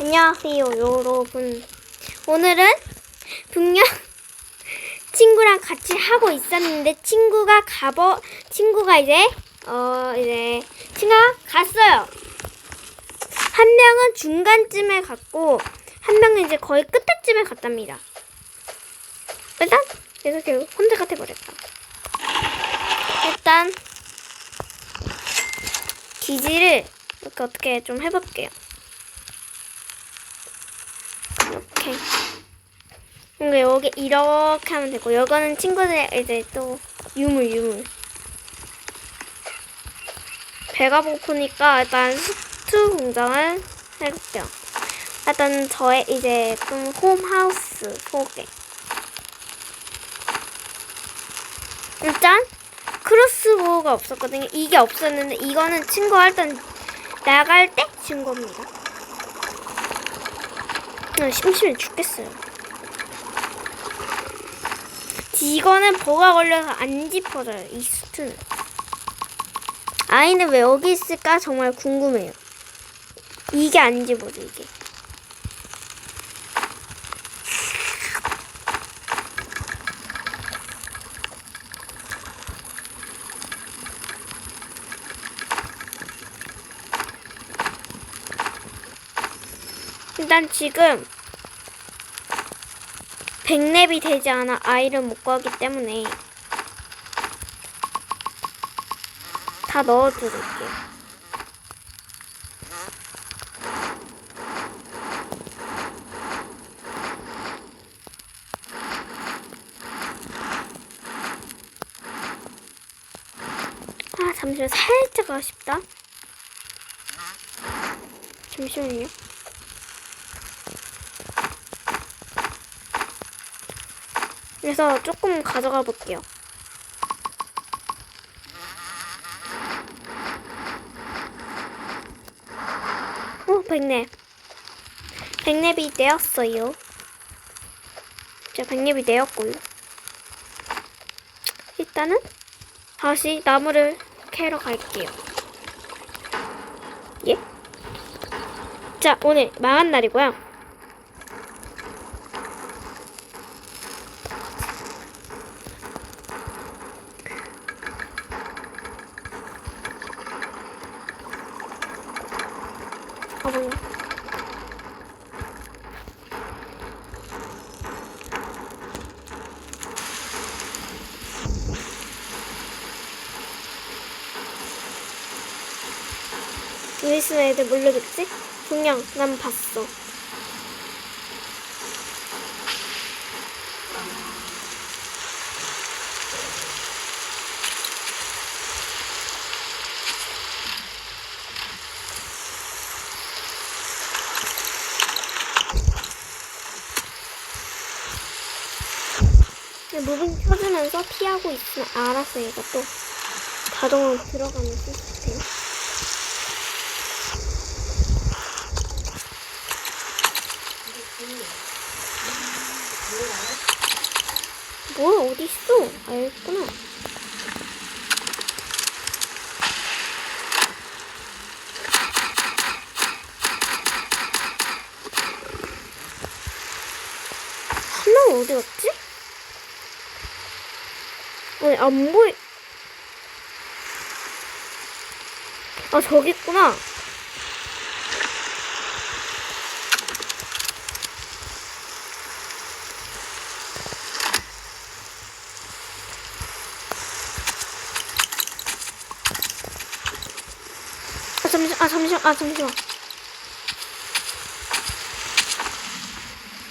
안녕하세요, 여러분. 오늘은 분명 친구랑 같이 하고 있었는데 친구가 갔어요. 한 명은 중간쯤에 갔고 한 명은 이제 거의 끝에쯤에 갔답니다. 일단 그래서 결국 혼자 같아버렸다. 일단 기지를 이렇게 어떻게 좀 해볼게요. 이렇게. 그러니까 여기 이렇게 하면 되고, 여기는 친구들 이제 또 유물. 배가 고프니까 일단 수트 공장을 해볼게요. 일단 저의 이제 좀 홈하우스 소개. 일단 크로스보우가 없었거든요. 이게 없었는데 이거는 친구가 일단 나갈 때 준 겁니다. 심심해 죽겠어요. 이거는 버가 걸려서 안 짚어져요. 이 수트는. 아이는 왜 여기 있을까 정말 궁금해요. 이게 안 짚어져 이게. 일단 지금 100렙이 되지 않아 아이를 못 구하기 때문에 다 넣어드릴게요. 아, 잠시만. 살짝 아쉽다. 잠시만요. 그래서 조금 가져가 볼게요. 오, 100렙. 100렙이 되었어요. 자, 100렙이 되었고요. 일단은 다시 나무를 캐러 갈게요. 예? 자, 오늘 망한 날이고요. 여기 있으면 애들 몰려겠지? 분명 난 봤어. 무빙 켜주면서 피하고 있으면 알아서 얘가 또 자동으로 들어가는 시스템. 뭐야, 어딨어? 알겠구나. 한 명 어디 갔지? 아니, 안 보이. 아, 저기 있구나. 잠시만.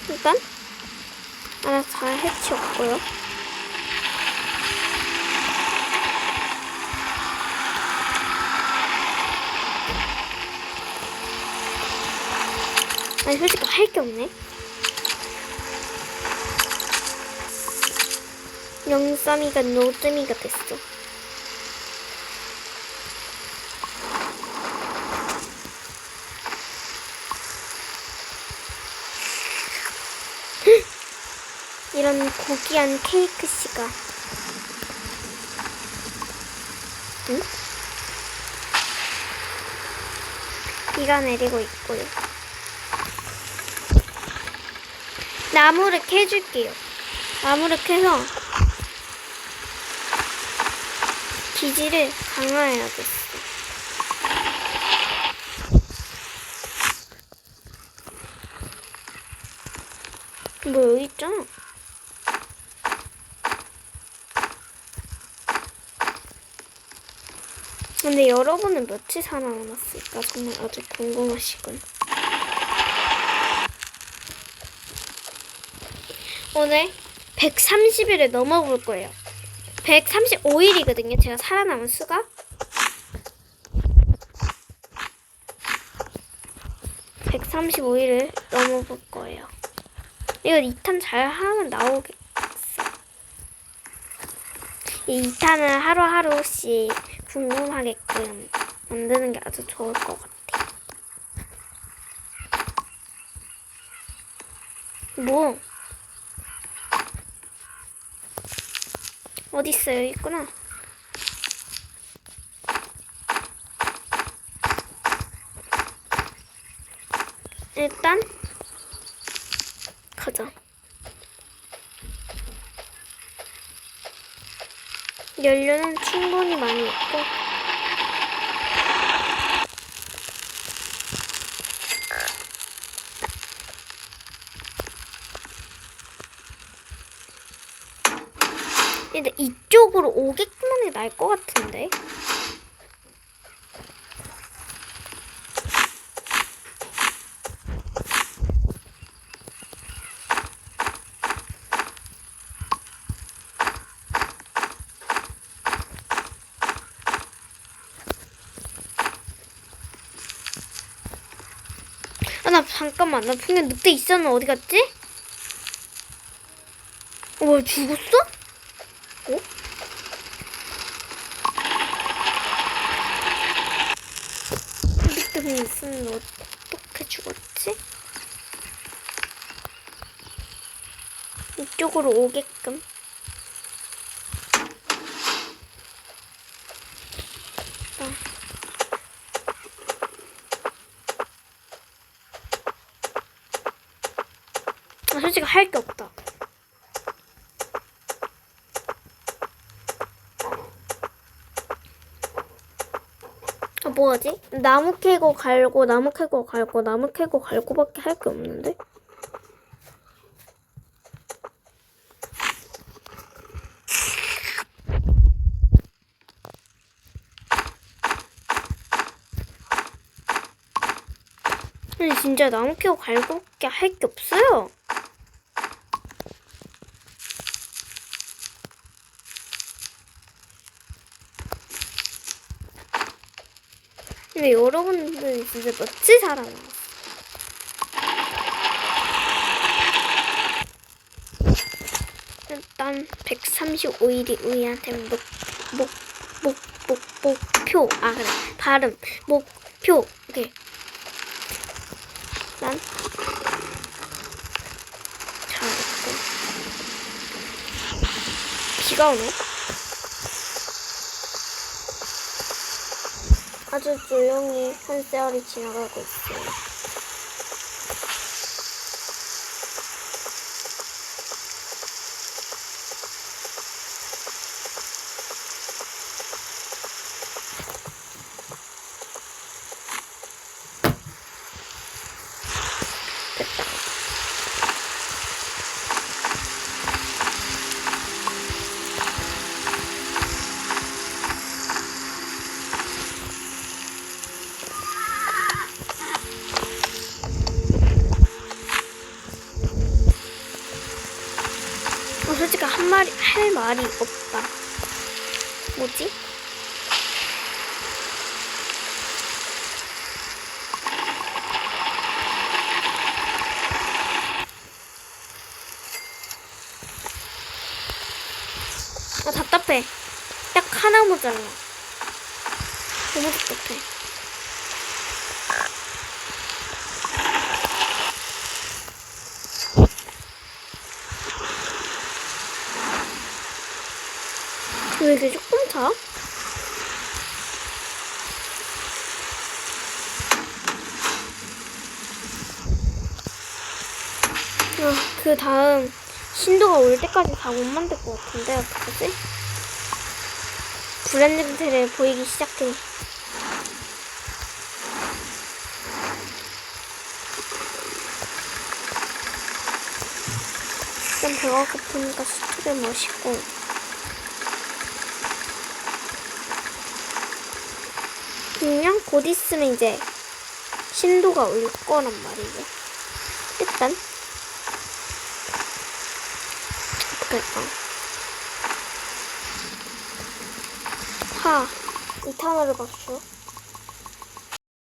일단 알아서 잘 해치웠고요. 아니, 솔직히 할 게 없네. 영쌈이가 노잼이가 됐어. 이런 고귀한 케이크 씨가. 응? 비가 내리고 있고요. 나무를 캐줄게요. 나무를 캐서 기지를 강화해야겠어. 뭐 여기 있잖아. 근데 여러분은 며칠 살아남았을까? 정말 아주 궁금하시군. 오늘 130일을 넘어볼 거예요. 135일이거든요. 제가 살아남은 수가. (135일을) 넘어볼 거예요. 이거 2탄 잘 하면 나오겠어. 이 2탄은 하루하루씩 궁금하게끔 만드는 게 아주 좋을 것 같아. 뭐? 어딨어? 여기 있구나. 일단 가자. 연료는 충분히 많이 있고 근데 이쪽으로 오게끔 하는 게 나을 것 같은데. 아, 나 잠깐만. 나 분명 늑대 있었는데 어디 갔지? 왜 죽었어? 어? 늑대 분명 있었는데 어떻게 죽었지? 이쪽으로 오게끔. 솔직히 할 게 없다. 뭐하지? 나무 캐고 갈고, 나무 캐고 갈고, 나무 캐고 갈고밖에 할 게 없는데? 근데 진짜 나무 캐고 갈고밖에 할 게 없어요. 근데 여러분들은 진짜 며칠 살아남았어. 일단 135일이 우리한테 목표. 아 그래 발음 목표. 오케이. 난 잘했고. 비가 오네. 아주 조용히 한 세월이 지나가고 있어요. 됐다. 솔직히 할 말이 없다. 뭐지? 아 답답해. 딱 하나 모자라. 너무 답답해. 왜 이렇게 조금 차? 그 다음 신도가 올 때까지 다 못 만들 것 같은데 어떡하지? 불안 냄새를 보이기 시작해. 일단 배가 고프니까 수트를 마시고 분명 곧 있으면 이제 신도가 올 거란 말이죠. 일단 어떡할까? 2탄으로 봤죠.